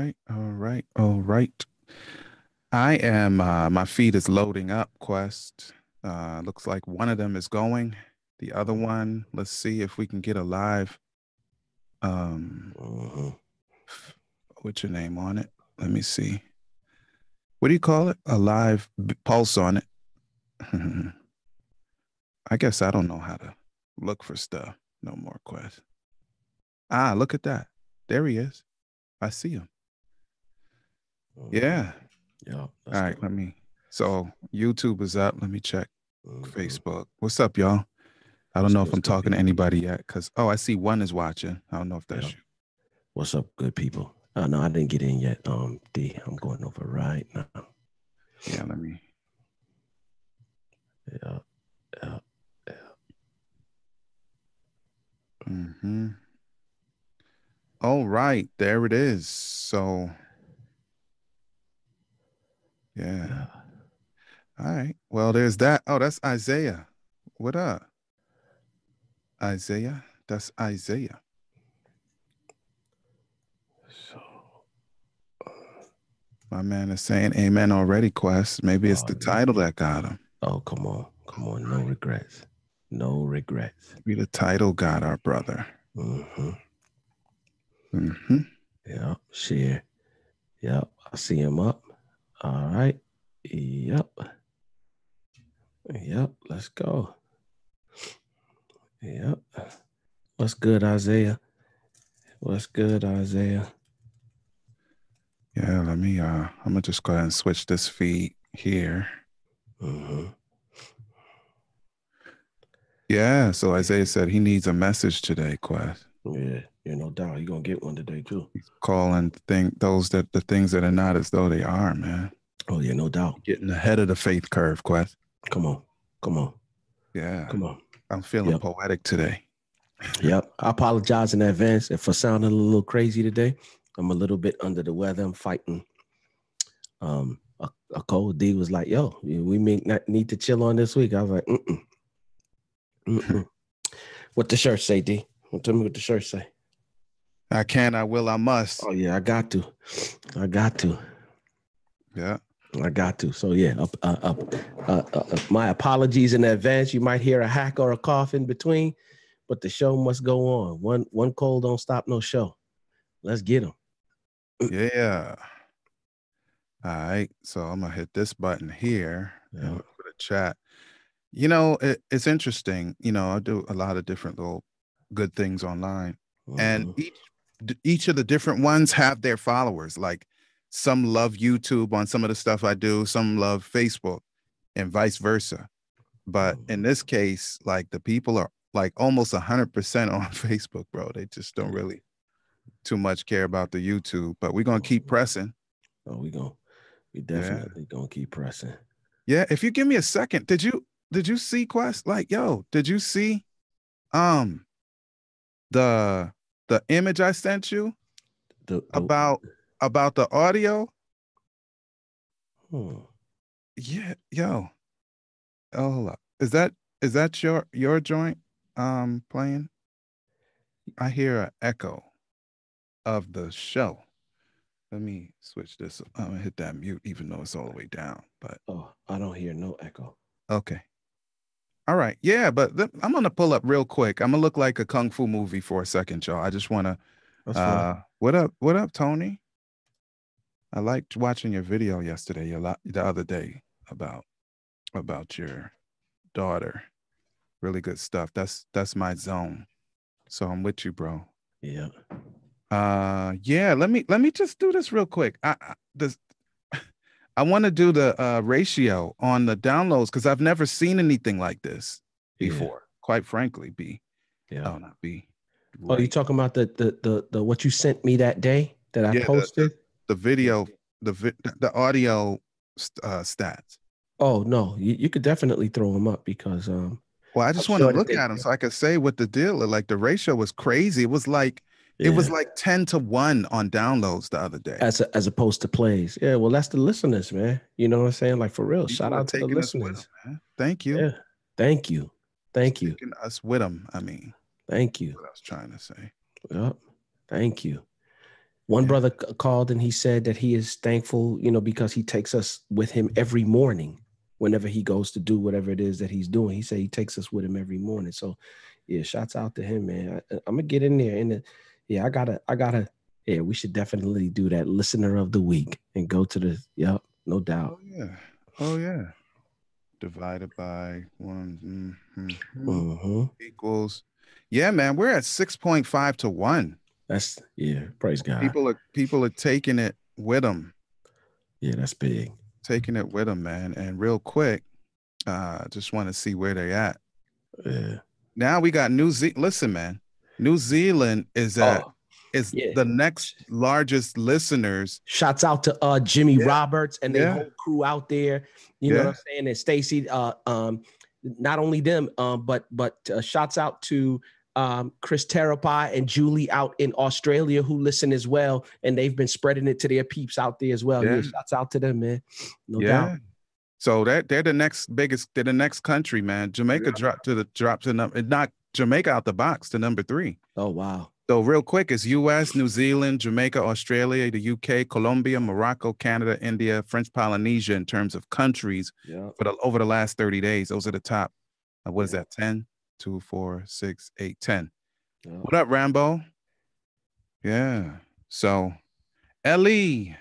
right, all right, all right. I am my feed is loading up, Quest. Looks like one of them is going. The other one, let's see if we can get a live Mm-hmm. what's your name on it? Let me see. What do you call it? A live pulse on it. I guess I don't know how to look for stuff. No more Quest. Ah, look at that. There he is. I see him. Mm-hmm. Yeah. Yeah, All let's right, go. let me. So YouTube is up. Let me check Mm-hmm. Facebook. What's up, y'all? I don't know if What's I'm good, talking to people? anybody yet because, oh, I see one is watching. I don't know if Yeah. that's you. What's up, good people? No, I didn't get in yet. D, I'm going over right now. Yeah, let me. Yeah, yeah, yeah. Mm-hmm. All right, there it is. So, yeah. Yeah. All right. Well, there's that. Oh, that's Isaiah. What up, Isaiah? That's Isaiah. So, My man is saying amen already, Quest. Maybe it's oh, the title that got him. oh, come on, no regrets, no regrets. Maybe the title got our brother. Mm-hmm. Mm-hmm. Yep, share. Yep, I see him up. All right. Yep, yep. Let's go. Yep. What's good, Isaiah? What's good, Isaiah? Yeah, let me I'm gonna just go ahead and switch this feed here. Mm-hmm. Yeah, so Isaiah said he needs a message today, Quest. Yeah, no doubt. You're gonna get one today too. He's calling those that the things that are not as though they are, man. Oh yeah, no doubt. Getting ahead of the faith curve, Quest. Come on, come on, Yeah. come on. I'm feeling Yep, poetic today. yep. I apologize in advance if I sounded a little crazy today. I'm a little bit under the weather. I'm fighting a cold. D was like, "Yo, we may not need to chill on this week." I was like, "Mm-mm, mm-mm." What the shirt say, D? Tell me what the shirt say. I can, I will, I must. Oh yeah, I got to. I got to. Yeah. I got to. So yeah, my apologies in advance. You might hear a hack or a cough in between, but the show must go on. One cold don't stop no show. Let's get them. Yeah. All right. So I'm gonna hit this button here and Yeah. look for the chat. It's interesting. I do a lot of different little good things online, and Mm-hmm. each of the different ones have their followers. Like some love YouTube on some of the stuff I do, some love Facebook, and vice versa. But in Mm-hmm. this case, like the people are like almost 100% on Facebook, bro. They just don't really too much care about the YouTube. But we're gonna keep pressing. Oh, we Yeah. definitely gonna keep pressing. Yeah. If you give me a second, did you see Quest? Like, yo, did you see um the the image I sent you The about the audio? hmm. Yeah, yo. Oh, hold up. Is that your joint playing? I hear an echo of the show. Let me switch this. I'm gonna hit that mute even though it's all the way down. But Oh, I don't hear no echo. okay. All right. Yeah, but I'm gonna pull up real quick. I'm gonna look like a kung fu movie for a second, y'all. I just wanna That's fine. what up, Tony? I liked watching your video yesterday, the other day about your daughter. Really good stuff. That's my zone. So I'm with you, bro. Yeah. Yeah, let me just do this real quick. I want to do the ratio on the downloads because I've never seen anything like this Yeah. before, quite frankly, B. Yeah. Oh, not B. Oh, you Right. talking about the what you sent me that day that I Yeah, the posted? the Yeah. video, the audio stats. Oh no, you could definitely throw them up because Well, I I'm just want to sure that look they at them so I could say what the deal is. Like the ratio was crazy. It was yeah like 10 to 1 on downloads the other day. as opposed to plays. Yeah, well that's the listeners, man. You know what I'm saying? Like for real. Shout People are out to the taking us with them, listeners. man. Thank you. Yeah. Thank you. It's Thank you. taking us with them. I mean, Thank you. what I was trying to say. Yep. Thank you. One brother called and he said that he is thankful, because he takes us with him every morning whenever he goes to do whatever it is that he's doing. He said he takes us with him every morning. So yeah, shouts out to him, man. I'm gonna get in there I gotta, yeah, we should definitely do that listener of the week and go to the, no doubt. Oh yeah. Divided by 1 equals. Yeah, man, we're at 6.5 to 1. That's praise God. People are taking it with them. Yeah, that's big. Taking it with them, man. And real quick, just want to see where they're at. Yeah. Now we got New Zealand. Listen, man, New Zealand is the next largest listeners. Shouts out to Jimmy Roberts and their whole crew out there. You know what I'm saying? And Stacy, not only them, but shouts out to Chris Terapai and Julie out in Australia who listen as well, and they've been spreading it to their peeps out there as well. Yeah, shouts out to them, man. No doubt. So they're the next biggest. They're the next country, man. Jamaica dropped to number. It knocked Jamaica out the box to number 3. Oh wow. So real quick, it's U.S., New Zealand, Jamaica, Australia, the U.K., Colombia, Morocco, Canada, India, French Polynesia in terms of countries. Over the last 30 days, those are the top. What is that? 10, 2, 4, 6, 8, 10. What up, Rambo? Yeah. So Ellie.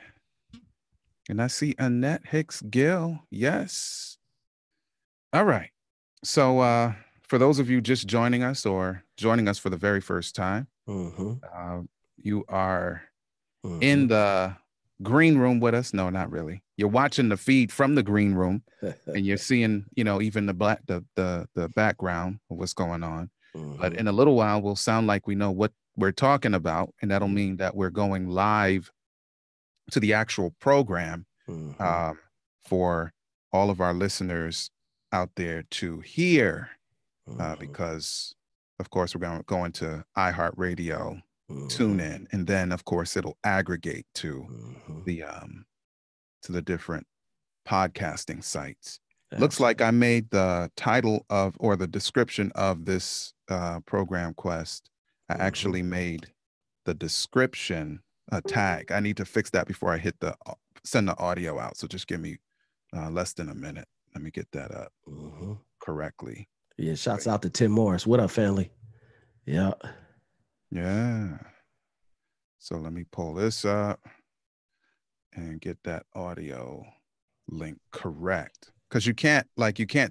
And I see Annette Hicks Gill. Yes. All right. So for those of you just joining us or joining us for the very first time, you are in the green room with us. No, not really. You're watching the feed from the green room and you're seeing, even the background of what's going on. But in a little while, we'll sound like we know what we're talking about. And that'll mean that we're going live to the actual program for all of our listeners out there to hear, because of course we're going to iHeartRadio, tune in, and then of course it'll aggregate to the different podcasting sites. Absolutely. Looks like I made the title or the description of this program quest. I actually made the description a tag. I need to fix that before I hit send the audio out. So just give me less than a minute. Let me get that up correctly. Yeah. Shouts out to Tim Morris. What up, family? Yeah. Yeah. So let me pull this up and get that audio link correct. Because you can't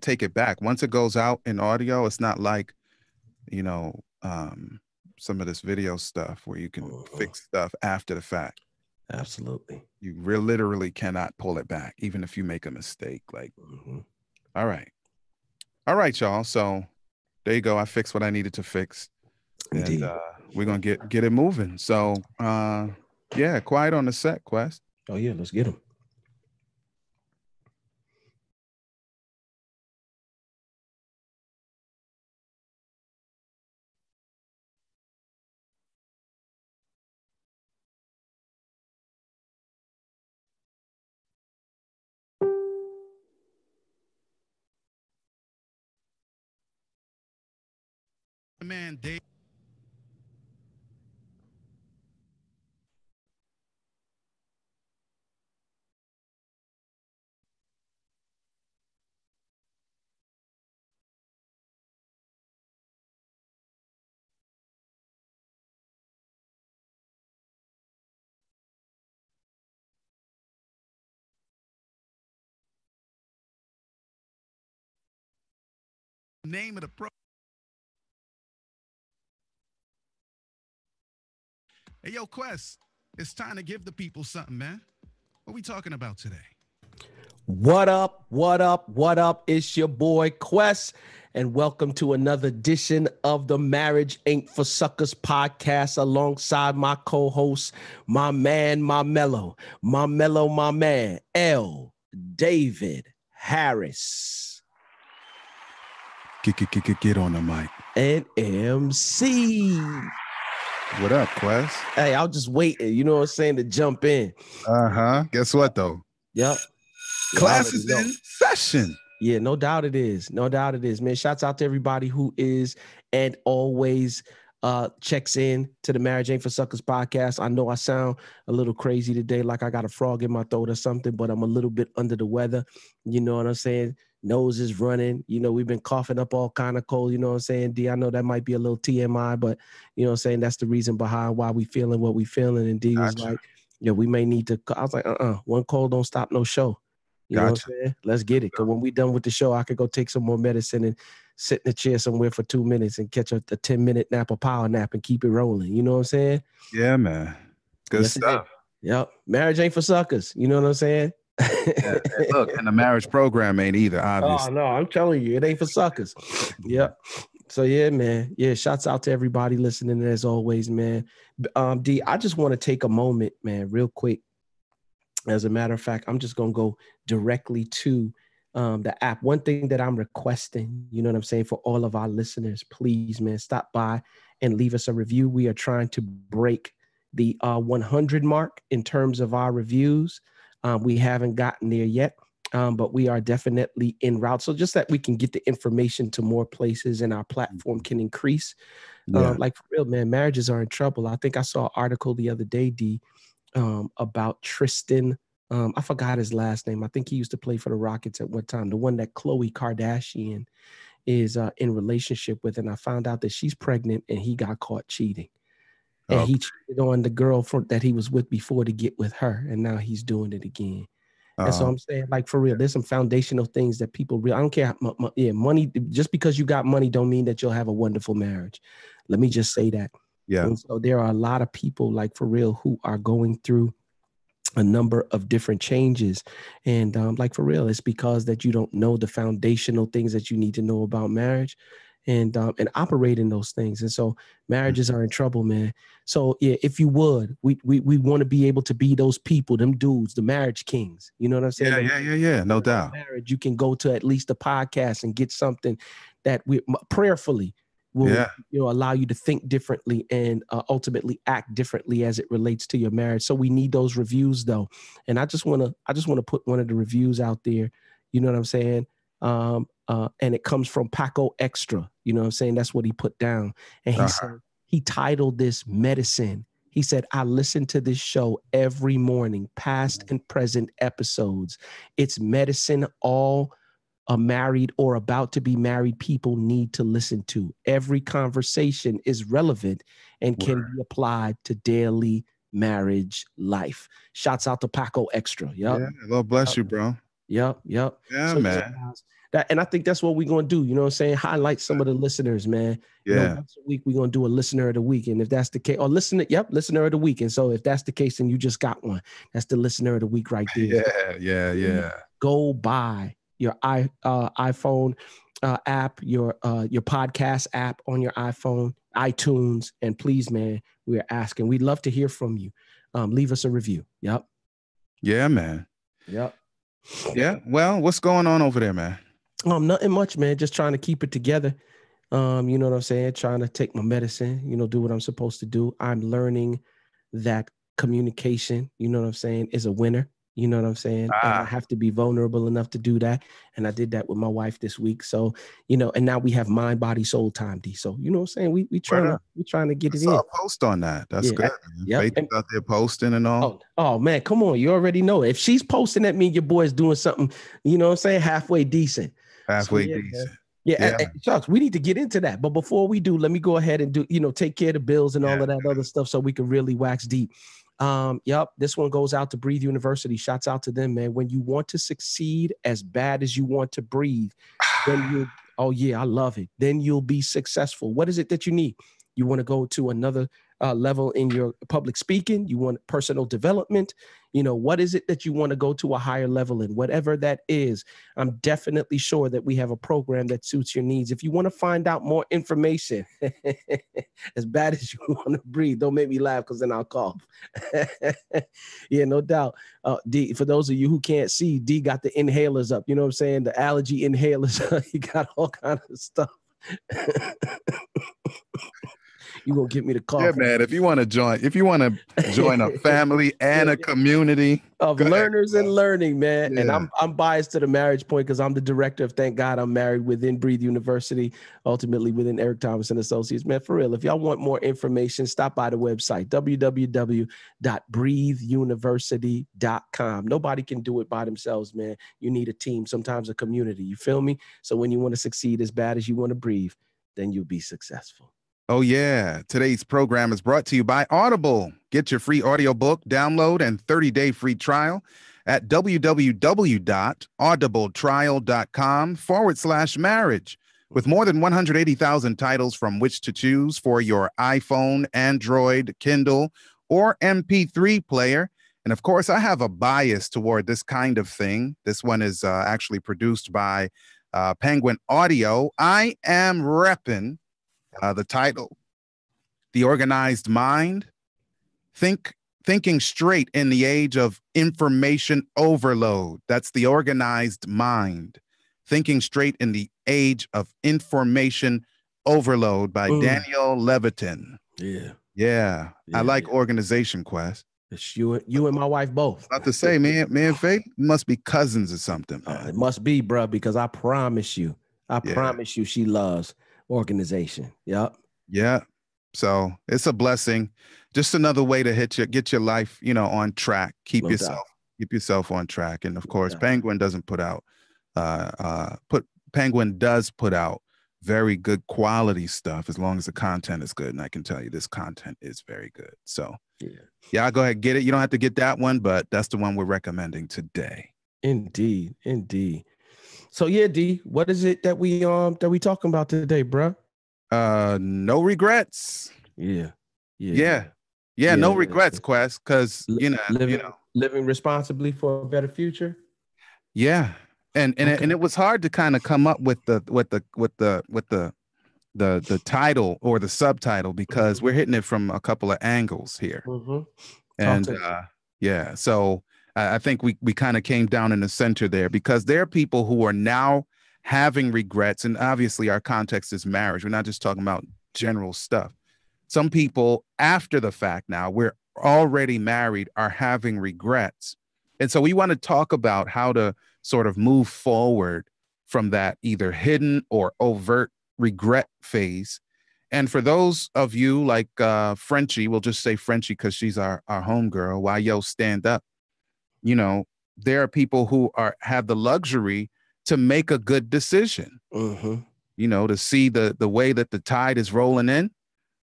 take it back. Once it goes out in audio, it's not like, some of this video stuff where you can fix stuff after the fact. Absolutely. You literally cannot pull it back, even if you make a mistake. All right, y'all. So there you go. I fixed what I needed to fix. Indeed. And we're going to get it moving. So quiet on the set, Quest. Oh yeah, let's get them. Man, Dave. Name of the pro. Hey, yo, Quest, it's time to give the people something, man. What we talking about today? What up? What up? What up? It's your boy Quest, and welcome to another edition of the Marriage Ain't for Suckers podcast alongside my co-host, my man, my mellow, my man, L. David Harris. Get on the mic. And MC. What up, Quest? Hey, I'll just wait, you know what I'm saying, to jump in. Guess what, though? Yep. Class is in session. Yeah, no doubt it is. No doubt it is, man. Shouts out to everybody who is and always checks in to the Marriage Ain't for Suckers podcast. I know I sound a little crazy today, like I got a frog in my throat or something, but I'm a little bit under the weather. You know what I'm saying? Nose is running. You know, we've been coughing up all kind of cold. You know what I'm saying, D? I know that might be a little TMI, but you know what I'm saying? That's the reason behind why we feeling what we feeling. And D was like, yeah, we may need to. I was like, one cold don't stop no show. You know what I'm saying? Let's get it. Because when we done with the show, I could go take some more medicine and sit in a chair somewhere for 2 minutes and catch a 10-minute nap, a power nap, and keep it rolling. You know what I'm saying? Yeah, man. Good stuff. Yep. Marriage ain't for suckers. You know what I'm saying? Yeah. Look, and the marriage program ain't either, obviously. Oh, no, I'm telling you, it ain't for suckers. Yep. So, yeah, man. Yeah, shouts out to everybody listening as always, man. D, I just want to take a moment, man, real quick. As a matter of fact, I'm just going to go directly to the app. One thing that I'm requesting, you know what I'm saying, for all of our listeners, please, man, stop by and leave us a review. We are trying to break the 100 mark in terms of our reviews. We haven't gotten there yet, but we are definitely en route. So just that we can get the information to more places and our platform can increase. Like, for real, man, marriages are in trouble. I think I saw an article the other day, D, about Tristan. I forgot his last name. I think he used to play for the Rockets at one time. The one that Khloe Kardashian is in relationship with. And I found out that she's pregnant and he got caught cheating. And he cheated on the girl that he was with before to get with her. And now he's doing it again. And so I'm saying, like, for real, there's some foundational things that people I don't care. Money, just because you got money don't mean that you'll have a wonderful marriage. Let me just say that. Yeah. And so there are a lot of people, like, for real, who are going through a number of different changes. And like, for real, it's because that you don't know the foundational things that you need to know about marriage and operate in those things. And so marriages are in trouble, man. So yeah, if you would, we want to be able to be those people, them dudes, the marriage kings. You know what I'm saying? Yeah. No doubt. Marriage, you can go to at least a podcast and get something that we prayerfully will allow you to think differently and ultimately act differently as it relates to your marriage. So we need those reviews, though. And I just want to put one of the reviews out there. You know what I'm saying? And it comes from Paco Extra. You know what I'm saying? That's what he put down. And he said, he titled this Medicine. He said, I listen to this show every morning, past and present episodes. It's medicine all married or about to be married people need to listen to. Every conversation is relevant and can be applied to daily marriage life. Shouts out to Paco Extra. Yep. Yeah, Lord bless you, bro. Yep. Yeah, so, man. And I think that's what we're going to do. You know what I'm saying? Highlight some of the listeners, man. Yeah. You know, once a week, we're going to do a listener of the week. And if that's the case, or listener of the week. And so if that's the case, then you just got one. That's the listener of the week right there. Yeah. Go buy your iPhone app, your podcast app on your iPhone, iTunes. And please, man, we're asking. We'd love to hear from you. Leave us a review. Yep. Yeah, man. Yep. Yeah. Well, what's going on over there, man? Nothing much, man. Just trying to keep it together. You know what I'm saying? Trying to take my medicine, do what I'm supposed to do. I'm learning that communication, you know what I'm saying, is a winner. You know what I'm saying? And I have to be vulnerable enough to do that. And I did that with my wife this week. So, and now we have mind, body, soul time, D. So, you know what I'm saying? We trying to get it in. I saw a post on that. That's good. Yep. Faith out there posting and all. Oh, man, come on. You already know. If she's posting, that means your boy's doing something, you know what I'm saying, halfway decent. Decent. Yeah. Chucks, we need to get into that. But before we do, let me go ahead and do, take care of the bills and all of that other stuff so we can really wax deep. This one goes out to Breathe University. Shouts out to them, man. When you want to succeed as bad as you want to breathe, then I love it. Then you'll be successful. What is it that you need? You want to go to another level in your public speaking? You want personal development? What is it that you want to go to a higher level in? Whatever that is, I'm definitely sure that we have a program that suits your needs. If you want to find out more information, as bad as you want to breathe, don't make me laugh because then I'll cough. Yeah, no doubt. D, for those of you who can't see, D got the inhalers up. You know what I'm saying? The allergy inhalers. He got all kinds of stuff. You gonna get me the Yeah, coffee man. If you want to join a family and a community of go ahead, learners and bro. learning, man. And Yeah. I'm biased to the marriage point because I'm the director of Thank God I'm Married within Breathe University, ultimately within Eric Thomas and Associates. Man, for real, if y'all want more information, stop by the website, www.breatheuniversity.com. Nobody can do it by themselves, man. You need a team, sometimes a community. You feel me? So when you want to succeed as bad as you want to breathe, then you'll be successful. Oh, yeah. Today's program is brought to you by Audible. Get your free audiobook download and 30-day free trial at www.audibletrial.com/marriage. With more than 180,000 titles from which to choose for your iPhone, Android, Kindle, or MP3 player. And of course, I have a bias toward this kind of thing. This one is actually produced by Penguin Audio. I am repping the title, The Organized Mind, Thinking Straight in the Age of Information Overload. That's The Organized Mind, Thinking Straight in the Age of Information Overload by Daniel Levitin. Yeah. I like organization, Quest. It's you and my wife both. About to say, man, Faith must be cousins or something, man. It must be, bro, because I promise you, she loves organization. Yep. Yeah. So it's a blessing. Just another way to get your life, on track. Keep yourself on track. And of course, Penguin doesn't put out Penguin does put out very good quality stuff as long as the content is good. And I can tell you this content is very good. So yeah, go ahead, get it. You don't have to get that one, but that's the one we're recommending today. Indeed. So yeah, D, what is it that we talking about today, bro? No regrets. Yeah. No regrets, Quest, because living responsibly for a better future. Yeah, and it was hard to kind of come up with the title or the subtitle because we're hitting it from a couple of angles here, and so I think we kind of came down in the center there because there are people who are now having regrets, and obviously our context is marriage. We're not just talking about general stuff. Some people after the fact now, we're already married, are having regrets. And so we want to talk about how to sort of move forward from that either hidden or overt regret phase. And for those of you like Frenchie, we'll just say Frenchie because she's our homegirl, why yo stand up. There are people who have the luxury to make a good decision, to see the way that the tide is rolling in,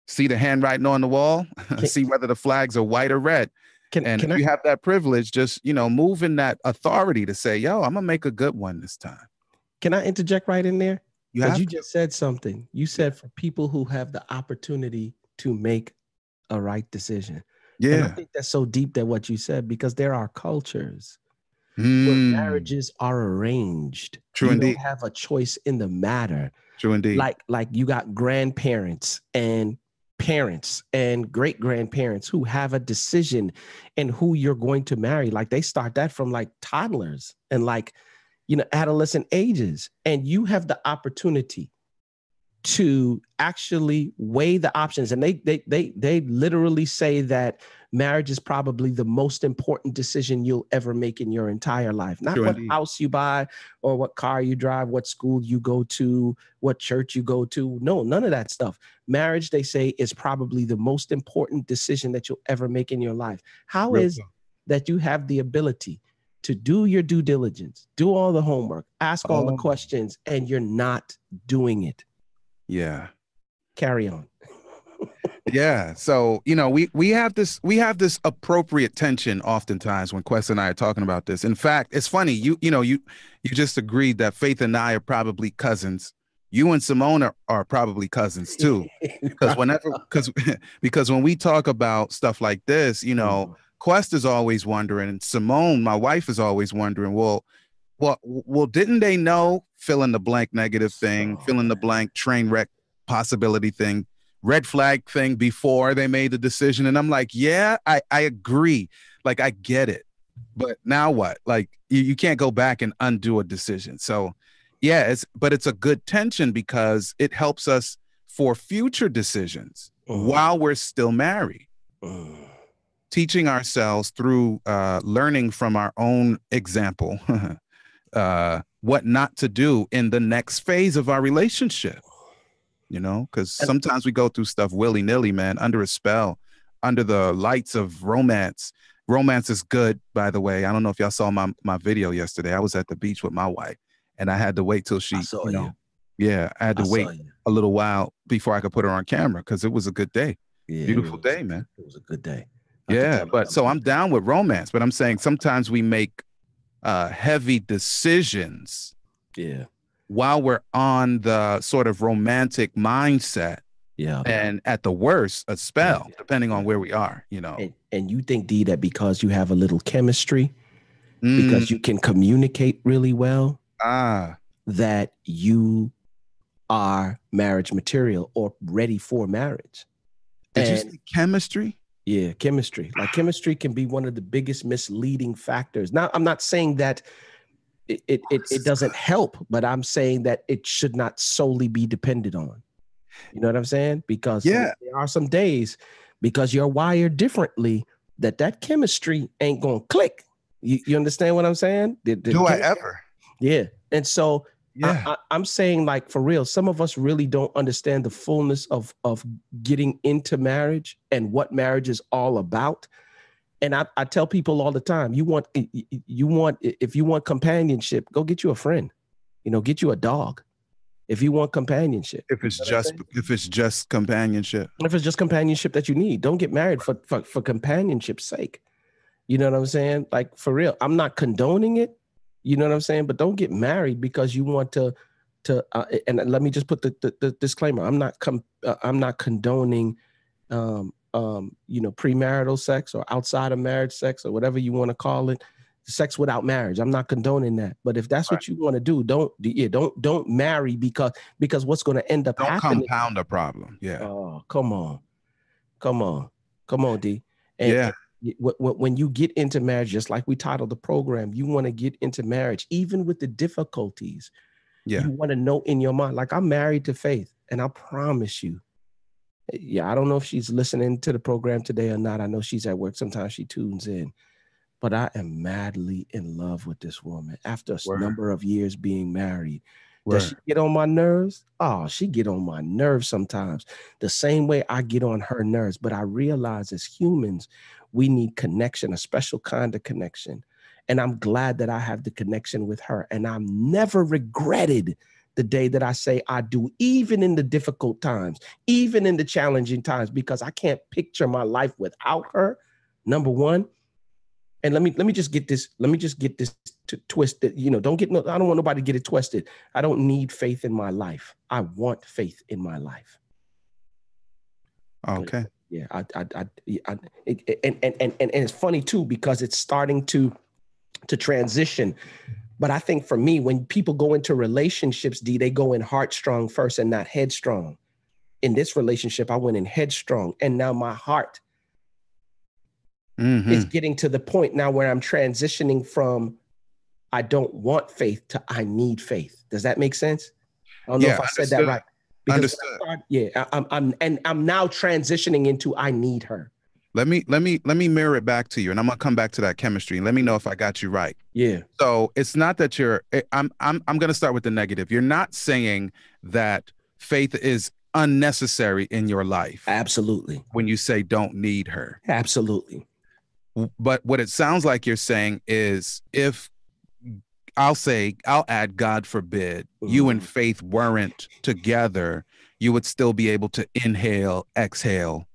see the handwriting on the wall, see whether the flags are white or red. If you have that privilege, just, move in that authority to say, yo, I'm going to make a good one this time. Can I interject right in there? Because you just said something. You said for people who have the opportunity to make a right decision. Yeah. And I think that's so deep that what you said, because there are cultures where marriages are arranged. True, indeed. You don't have a choice in the matter. True, indeed. Like you got grandparents and parents and great grandparents who have a decision in who you're going to marry. Like they start that from like toddlers and adolescent ages. And you have the opportunity to actually weigh the options. And they literally say that marriage is probably the most important decision you'll ever make in your entire life. Not what house you buy or what car you drive, what school you go to, what church you go to. No, none of that stuff. Marriage, they say, is probably the most important decision that you'll ever make in your life. How is that you have the ability to do your due diligence, do all the homework, ask all the questions, and you're not doing it? Yeah. Carry on. Yeah. So, we have this appropriate tension oftentimes when Quest and I are talking about this. In fact, it's funny, you just agreed that Faith and I are probably cousins. You and Simone are probably cousins too. Because because when we talk about stuff like this, Quest is always wondering, and Simone, my wife, is always wondering, well, didn't they know fill in the blank negative thing, fill in the blank train wreck possibility thing, red flag thing before they made the decision? And I'm like, yeah, I agree. Like, I get it. But now what? Like, you can't go back and undo a decision. So yeah, it's a good tension because it helps us for future decisions while we're still married. Teaching ourselves through learning from our own example, what not to do in the next phase of our relationship, because sometimes we go through stuff willy-nilly, man, under a spell, under the lights of romance. Romance is good, by the way. I don't know if y'all saw my video yesterday. I was at the beach with my wife, and I had to wait till she, I had to wait a little while before I could put her on camera because it was a good day. Yeah, beautiful day, man. It was a good day. Yeah, but so I'm down with romance, but I'm saying sometimes we make heavy decisions while we're on the sort of romantic mindset. Yeah. And at the worst, a spell, depending on where we are, And you think, D, that because you have a little chemistry, because you can communicate really well, that you are marriage material or ready for marriage. Did you say chemistry? Yeah, chemistry. Like chemistry can be one of the biggest misleading factors. Now, I'm not saying that it doesn't help, but I'm saying that it should not solely be dependent on. You know what I'm saying? Because there are some days, because you're wired differently, that chemistry ain't gonna click. You understand what I'm saying? Do I ever? Yeah. And so I'm saying, like, for real, some of us really don't understand the fullness of getting into marriage and what marriage is all about. And I tell people all the time, if you want companionship, go get you a friend, get you a dog. If you want companionship, if it's just companionship, that you need, don't get married for companionship's sake. You know what I'm saying? Like, for real, I'm not condoning it. You know what I'm saying? But don't get married because you want to. And let me just put the disclaimer: I'm not condoning, premarital sex or outside of marriage sex or whatever you want to call it, sex without marriage. I'm not condoning that. But if that's what you want to do, don't marry because what's going to end up happening? Don't compound a problem. Yeah. Oh, come on, D. And when you get into marriage, just like we titled the program, you want to get into marriage, even with the difficulties. Yeah. You want to know in your mind, like, I'm married to Faith, and I promise you, I don't know if she's listening to the program today or not. I know she's at work. Sometimes she tunes in, but I am madly in love with this woman after a number of years being married. Does she get on my nerves? Oh, she get on my nerves sometimes, the same way I get on her nerves. But I realize as humans, we need connection, a special kind of connection. And I'm glad that I have the connection with her. And I've never regretted the day that I say I do, even in the difficult times, even in the challenging times, because I can't picture my life without her, number one. And let me just get this twisted. I don't want nobody to get it twisted. I don't need Faith in my life. I want Faith in my life. Okay. Yeah. And it's funny too, because it's starting to transition. But I think for me, when people go into relationships, D, they go in heartstrong first and not headstrong. In this relationship, I went in headstrong, and now my heart is getting to the point now where I'm transitioning from I don't want Faith to I need Faith. Does that make sense? I don't know if I said that right. Understood. I'm now transitioning into I need her. Let me mirror it back to you, and I'm gonna come back to that chemistry, and let me know if I got you right. Yeah. So it's not that I'm gonna start with the negative. You're not saying that Faith is unnecessary in your life. Absolutely. When you say don't need her. Absolutely. But what it sounds like you're saying is, if I'll add, God forbid, you and Faith weren't together, you would still be able to inhale, exhale.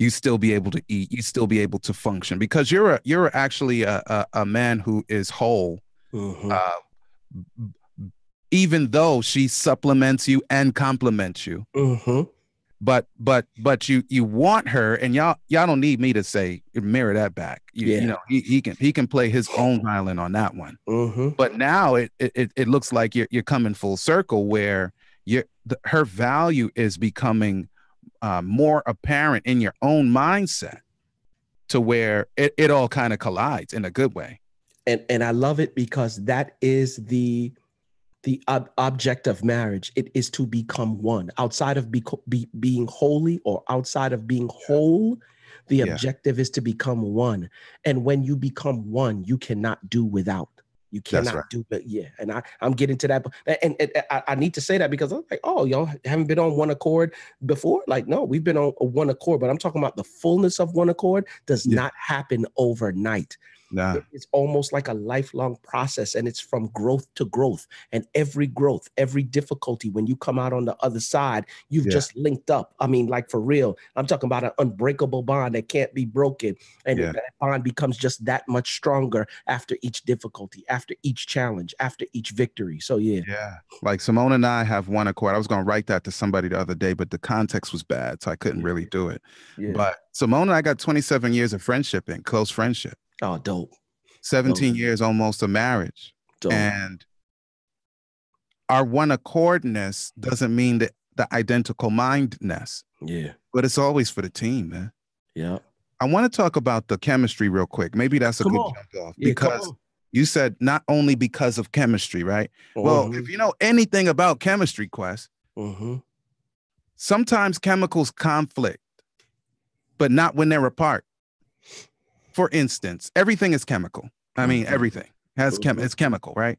You still be able to eat. You still be able to function, because you're actually a man who is whole, even though she supplements you and complements you. But you want her, and y'all don't need me to say mirror that back. He can play his own violin on that one. But now it looks like you're coming full circle, where her value is becoming more apparent in your own mindset, to where it all kind of collides in a good way. And I love it, because that is the The object of marriage, it is to become one. Outside of being holy or outside of being whole, the objective is to become one. And when you become one, you cannot do without. You cannot do it. Yeah. And I'm getting to that. And I need to say that because I'm like, oh, y'all haven't been on one accord before? Like, no, we've been on one accord, but I'm talking about the fullness of one accord does not happen overnight. Nah. It's almost like a lifelong process, and it's from growth to growth. And every growth, every difficulty, when you come out on the other side, you've just linked up. I mean, like for real, I'm talking about an unbreakable bond that can't be broken. And that bond becomes just that much stronger after each difficulty, after each challenge, after each victory. So yeah. Like Simone and I have one accord. I was going to write that to somebody the other day, but the context was bad, so I couldn't really do it. But Simone and I got 27 years of friendship and close friendship. Oh, dope. 17 years almost of marriage. Dope. And our one accordness doesn't mean that the identical mindness. Yeah. But it's always for the team, man. Yeah. I want to talk about the chemistry real quick. Maybe that's a good jump off. Because you said not only because of chemistry, right? Well, if you know anything about chemistry, Quest, sometimes chemicals conflict, but not when they're apart. For instance, everything is chemical. I mean, everything has it's chemical, right?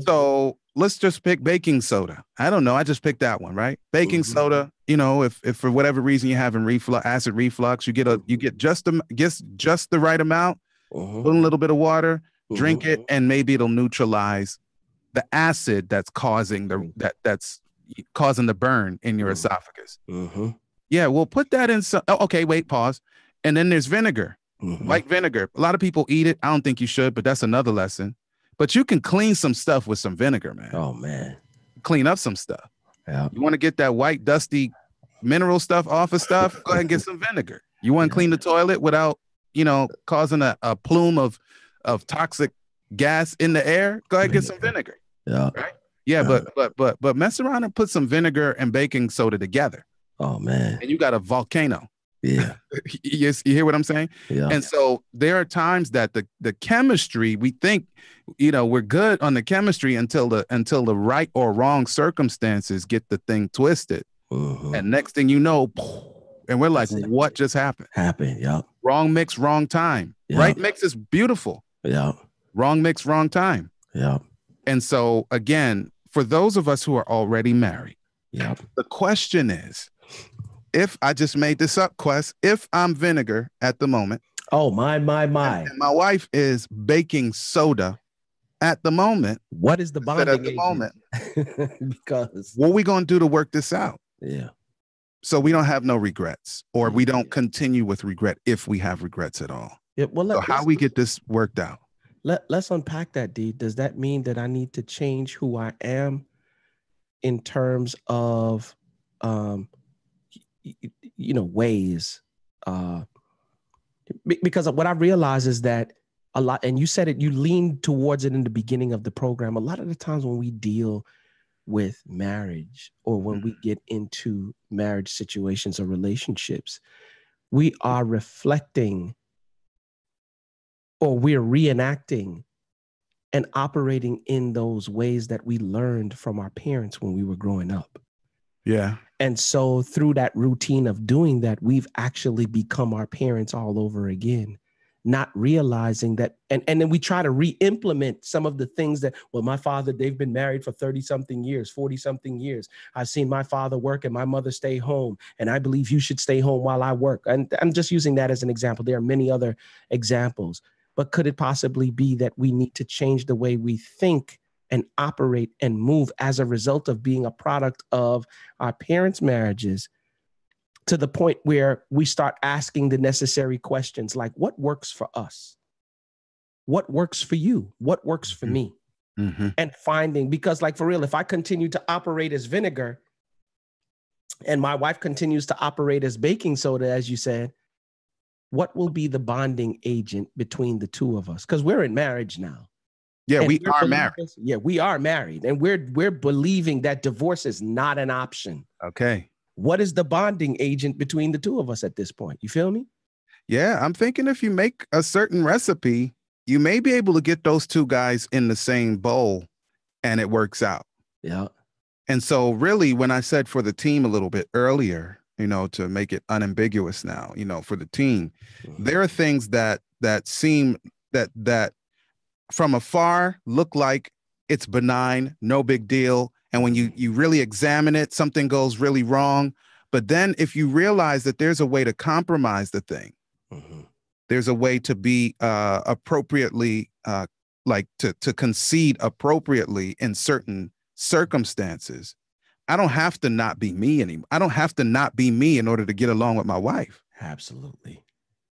So let's just pick baking soda. I don't know. I just picked that one, right? Baking soda. You know, if for whatever reason you're having acid reflux, you get just the right amount. Put a little bit of water, drink it, and maybe it'll neutralize the acid that's causing that's causing the burn in your esophagus. Yeah, we'll put that in some. Oh, okay, wait, pause. And then there's vinegar. White vinegar. A lot of people eat it. I don't think you should, but that's another lesson. But you can clean some stuff with some vinegar, man. Oh, man. Clean up some stuff. Yeah. You want to get that white, dusty mineral stuff off of stuff? Go ahead and get some vinegar. You want to clean the toilet without, causing a plume of toxic gas in the air? Go ahead and get some vinegar. Yeah. Right? Yeah, but mess around and put some vinegar and baking soda together. Oh, man. And you got a volcano. Yeah. You hear what I'm saying? Yeah. And so there are times that the chemistry, we think, we're good on the chemistry until the right or wrong circumstances get the thing twisted. And next thing you know, and we're like, what just happened? Yeah. Wrong mix, wrong time. Yep. Right mix is beautiful. Yeah. Wrong mix, wrong time. Yeah. And so again, for those of us who are already married, the question is, if I just made this up, Quest, if I'm vinegar at the moment. Oh, my. And my wife is baking soda at the moment. What is the bonding at the moment? Because what are we going to do to work this out? Yeah. So we don't have no regrets, or we don't continue with regret if we have regrets at all. Yeah. Well, so how we get this worked out? Let's unpack that, D. Does that mean that I need to change who I am in terms of ways, because what I realize is that a lot, and you said it, you leaned towards it in the beginning of the program. A lot of the times when we deal with marriage or when we get into marriage situations or relationships, we are reflecting or we're reenacting and operating in those ways that we learned from our parents when we were growing up. Yeah. And so through that routine of doing that, we've actually become our parents all over again, not realizing that. And then we try to re-implement some of the things that, well, my father, they've been married for 30 something years, 40 something years. I've seen my father work and my mother stay home. And I believe you should stay home while I work. And I'm just using that as an example. There are many other examples, but could it possibly be that we need to change the way we think and operate and move as a result of being a product of our parents' marriages, to the point where we start asking the necessary questions like, what works for us? What works for you? What works for me? And finding, because like for real, if I continue to operate as vinegar and my wife continues to operate as baking soda, as you said, what will be the bonding agent between the two of us? Because we're in marriage now. Yeah, we are married. Yeah, we are married. And we're believing that divorce is not an option. Okay. What is the bonding agent between the two of us at this point? You feel me? Yeah, I'm thinking if you make a certain recipe, you may be able to get those two guys in the same bowl and it works out. Yeah. And so really when I said for the team a little bit earlier, to make it unambiguous now, for the team, Mhm. there are things that seem that from afar look like it's benign, no big deal. And when you really examine it, something goes really wrong. But then if you realize that there's a way to compromise the thing, Mhm. there's a way to be appropriately like to concede appropriately in certain circumstances. I don't have to not be me anymore. I don't have to not be me in order to get along with my wife. Absolutely.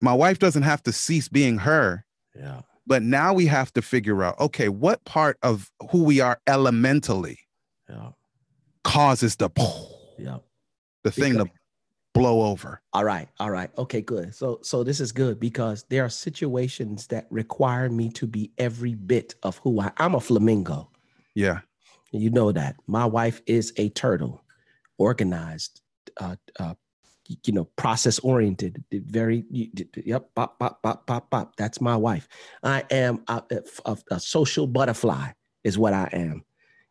My wife doesn't have to cease being her. Yeah. But now we have to figure out, okay, what part of who we are elementally Yeah. causes Yeah. the thing Because to blow over. all right. All right. Okay, good. So this is good because there are situations that require me to be every bit of who I'm a flamingo. Yeah. You know that. My wife is a turtle, organized, process oriented, very, yep, pop, pop, pop, pop, pop. That's my wife. I am a social butterfly is what I am.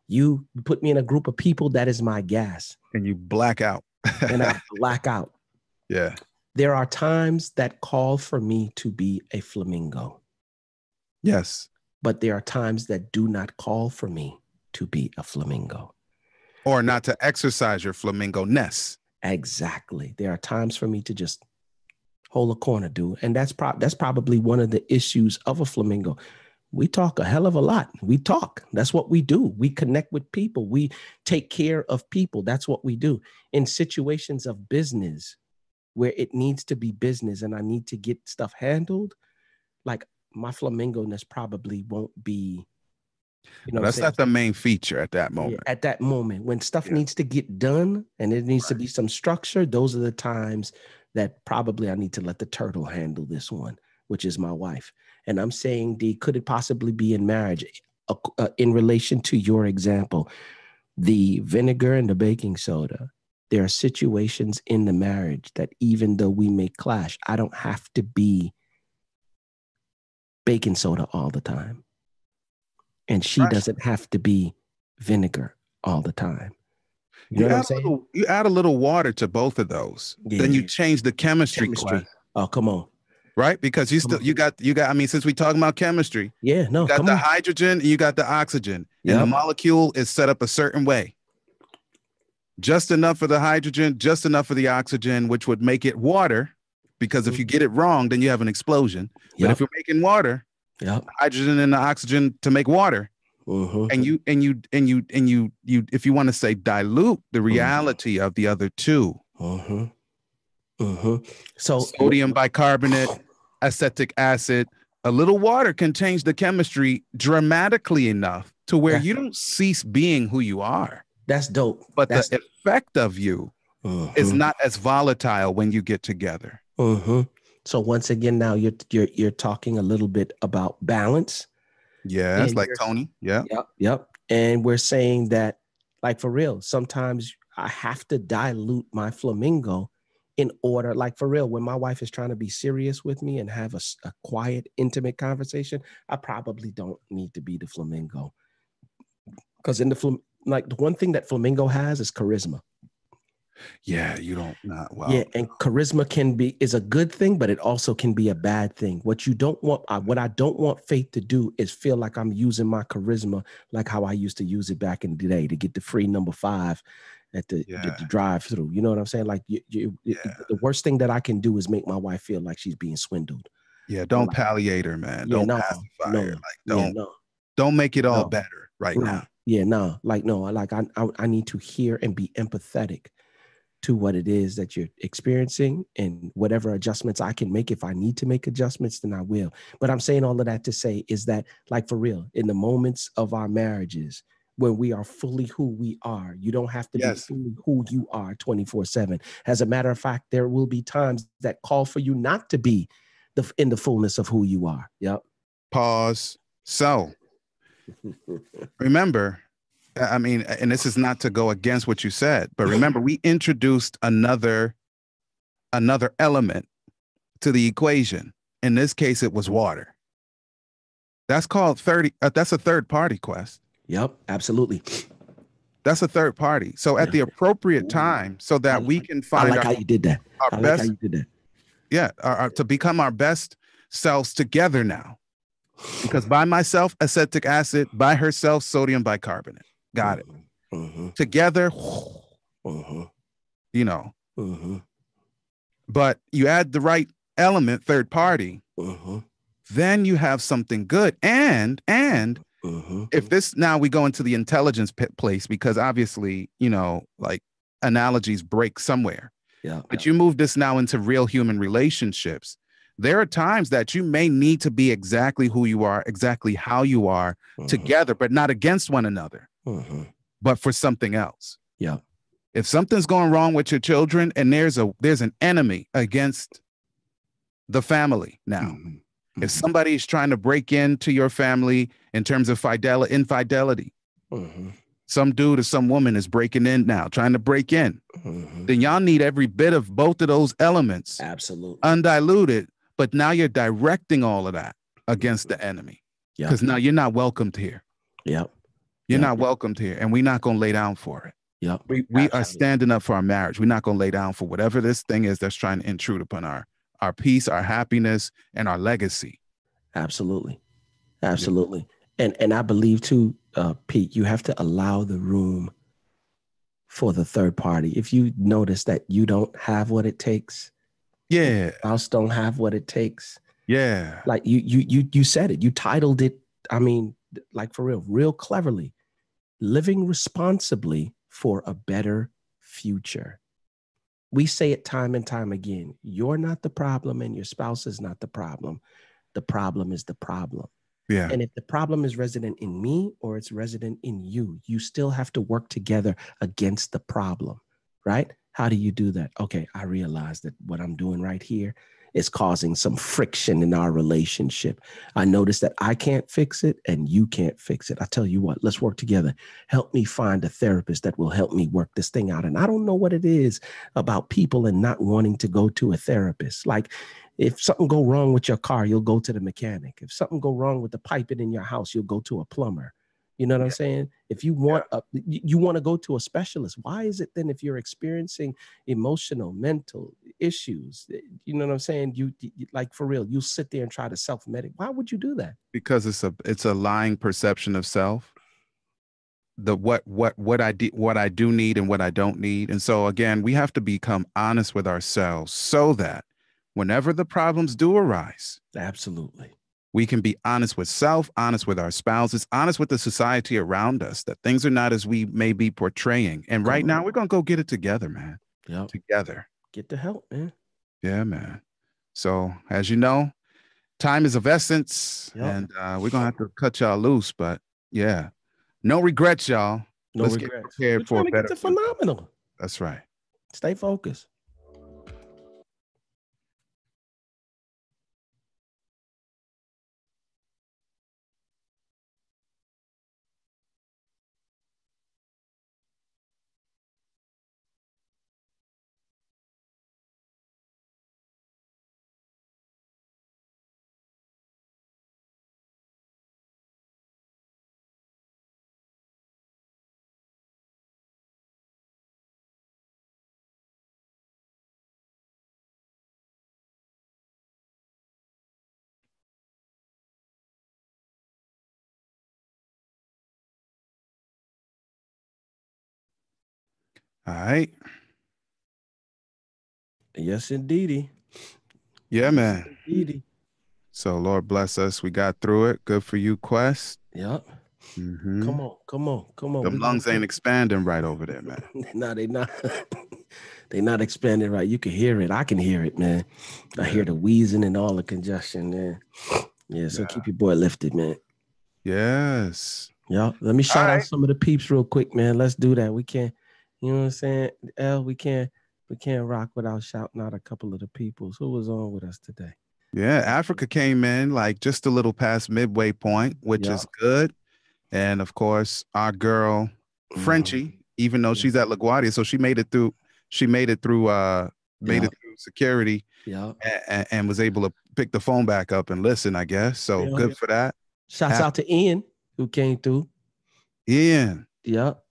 You put me in a group of people, that is my gas. And you black out. And I black out. Yeah. There are times that call for me to be a flamingo. Yes. But there are times that do not call for me to be a flamingo. Or not to exercise your flamingo-ness. Exactly. There are times for me to just hold a corner, dude. And that's probably one of the issues of a flamingo. We talk a hell of a lot. We talk. That's what we do. We connect with people. We take care of people. That's what we do. In situations of business where it needs to be business and I need to get stuff handled, like my flamingo-ness probably won't be, That's not the main feature at that moment. Yeah, at that moment, when stuff needs to get done and it needs to be some structure, those are the times that probably I need to let the turtle handle this one, which is my wife. And I'm saying, D, could it possibly be in marriage? In relation to your example, the vinegar and the baking soda, there are situations in the marriage that even though we may clash, I don't have to be baking soda all the time. And she doesn't have to be vinegar all the time. You know what I'm saying? You add a little water to both of those. Yeah. Then you change the chemistry. Oh, come on. Right? Because you got, I mean, since we talking about chemistry, yeah, no, you got the hydrogen and you got the oxygen, and the molecule is set up a certain way. Just enough for the hydrogen, just enough for the oxygen, which would make it water. Because if you get it wrong, then you have an explosion. But if you're making water, hydrogen and the oxygen to make water, and you if you want to say dilute the reality of the other two, so sodium bicarbonate, acetic acid, a little water can change the chemistry dramatically enough to where you don't cease being who you are. That's dope. But the effect of you is not as volatile when you get together. So once again, now you're talking a little bit about balance. Yeah, it's like Tony. Yeah. Yep. And we're saying that, like, for real, sometimes I have to dilute my flamingo in order, like, for real, when my wife is trying to be serious with me and have a quiet, intimate conversation, I probably don't need to be the flamingo. Because in the one thing that flamingo has is charisma. Yeah, you don't not well. Yeah, and charisma is a good thing, but it also can be a bad thing. What you don't want, what I don't want Faith to do is feel like I'm using my charisma like how I used to use it back in the day to get the free number 5 at the drive-through. You know what I'm saying? Like the worst thing that I can do is make my wife feel like she's being swindled. Yeah, don't palliate her, man. Don't pacify her. Like don't make it all better right now. Yeah, no, I need to hear and be empathetic to what it is that you're experiencing, and whatever adjustments I can make. If I need to make adjustments, then I will. But I'm saying all of that to say is that, like, for real, in the moments of our marriages, when we are fully who we are, you don't have to be fully who you are 24/7. As a matter of fact, there will be times that call for you not to be in the fullness of who you are. Yep. Pause. So remember, I mean, and this is not to go against what you said, but remember, we introduced another element to the equation. In this case, it was water. That's called that's a third party, Quest. Yep, absolutely. That's a third party. So at Yeah. the appropriate time, so that we can I find like how you did that. our I like best, how you did that. yeah, to become our best selves together now. Because by myself, acetic acid, by herself, sodium bicarbonate. Got it. Mm-hmm. Together, Mm-hmm. you know. Mm-hmm. But you add the right element, third party, Mm-hmm. then you have something good. And Mm-hmm. if this, now we go into the intelligence place, because obviously, you know, like analogies break somewhere. Yeah. But you move this now into real human relationships. There are times that you may need to be exactly who you are, exactly how you are together, but not against one another, but for something else. Yeah. If something's going wrong with your children and there's an enemy against the family now, if somebody's trying to break into your family in terms of infidelity, some dude or some woman is breaking in now, trying to break in, then y'all need every bit of both of those elements. Absolutely. Undiluted, but now you're directing all of that against the enemy. Because now you're not welcomed here. Yep. You're not welcomed here, and we're not going to lay down for it. Yep. We are standing up for our marriage. We're not going to lay down for whatever this thing is that's trying to intrude upon our peace, our happiness, and our legacy. Absolutely. Absolutely. Yeah. And I believe too, Pete, you have to allow the room for the third party. If you notice that you don't have what it takes, yeah, spouse don't have what it takes. Yeah. Like you said it, you titled it, I mean, like for real cleverly, living responsibly for a better future. We say it time and time again. You're not the problem and your spouse is not the problem. The problem is the problem. Yeah. And if the problem is resident in me or it's resident in you, you still have to work together against the problem, right? How do you do that? Okay, I realize that what I'm doing right here is causing some friction in our relationship. I notice that I can't fix it and you can't fix it. I tell you what, let's work together. Help me find a therapist that will help me work this thing out. And I don't know what it is about people and not wanting to go to a therapist. Like, if something go wrong with your car, you'll go to the mechanic. If something go wrong with the piping in your house, you'll go to a plumber. You know what I'm saying? If you want you want to go to a specialist, why is it then if you're experiencing emotional, mental issues, you know what I'm saying? You like for real, you sit there and try to self-medicate. Why would you do that? Because it's a lying perception of self. The what I do need and what I don't need. And so again, we have to become honest with ourselves so that whenever the problems do arise, absolutely, we can be honest with self, honest with our spouses, honest with the society around us, that things are not as we may be portraying. And right now, we're going to go get it together, man. Yep. Together. Get the help, man. Yeah, man. So, as you know, time is of essence, and we're going to have to cut y'all loose. But yeah, no regrets, y'all. No Let's regrets. get prepared we're for a better. Get to phenomenal. That's right. Stay focused. All right. Yes, indeedy. Yeah, man. Indeedy. So Lord bless us. We got through it. Good for you, Quest. Yep. Mm-hmm. Come on. The lungs ain't expanding right over there, man. No, they not. They not expanding right. You can hear it. I can hear it, man. I hear the wheezing and all the congestion, man. Yeah, so keep your boy lifted, man. Yes. Yeah. Let me shout out some of the peeps real quick, man. Let's do that. We can't, you know what I'm saying? We can't rock without shouting out a couple of the peoples who was on with us today. Yeah, Africa came in like just a little past midway point, which is good. And of course, our girl Frenchie, even though she's at LaGuardia, so she made it through. She made it through security. Yeah, and was able to pick the phone back up and listen, I guess. So good for that. Shouts out to Ian who came through. Ian. Yep.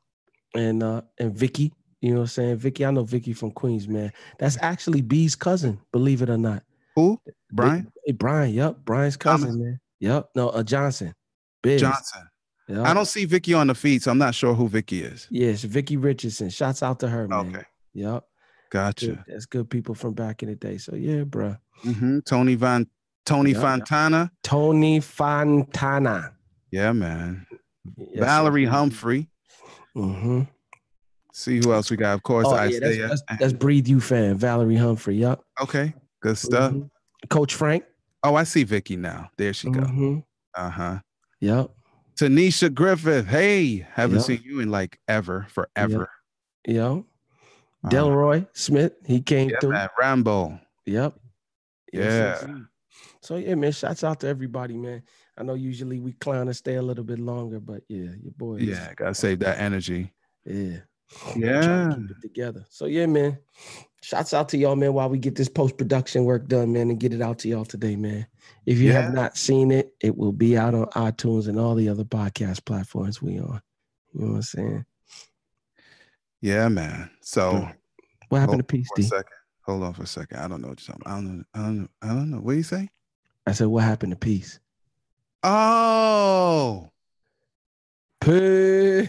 and Vicky. You know what I'm saying? Vicky, I know Vicky from Queens, man. That's actually B's cousin, believe it or not. Who? Brian? Brian, yep. Brian's cousin, Thomas man. Yep. No, Johnson. Biz. Johnson. Yep. I don't see Vicky on the feed, so I'm not sure who Vicky is. Yes, Vicky Richardson. Shouts out to her, man. Okay. Yep. Gotcha. That's good people from back in the day. So yeah, bro. Tony Yep. Fontana. Tony Fontana. Yeah, man. Yes, Valerie Humphrey. Mm-hmm. See who else we got. Of course, Isaiah. That's Breathe You fan, Valerie Humphrey. Yep. Okay. Good stuff. Mm-hmm. Coach Frank. Oh, I see Vicky now. There she go. Mm-hmm. Yep. Tanisha Griffith. Hey, haven't seen you in like forever. Yep. Delroy Smith. He came through. Man. Rambo. Yep. Yes, yeah. So yeah, man. Shouts out to everybody, man. I know usually we clown and stay a little bit longer, but yeah, your boys. Yeah, gotta save that energy. Yeah. Yeah. Keep it together. So yeah, man. Shouts out to y'all, man, while we get this post-production work done, man, and get it out to y'all today, man. If you have not seen it, it will be out on iTunes and all the other podcast platforms we on. You know what I'm saying? Yeah, man. So what happened to Peace D? Hold on for a second. I don't know what you're talking about. I don't know. What do you say? I said, what happened to Peace? Oh. Peace.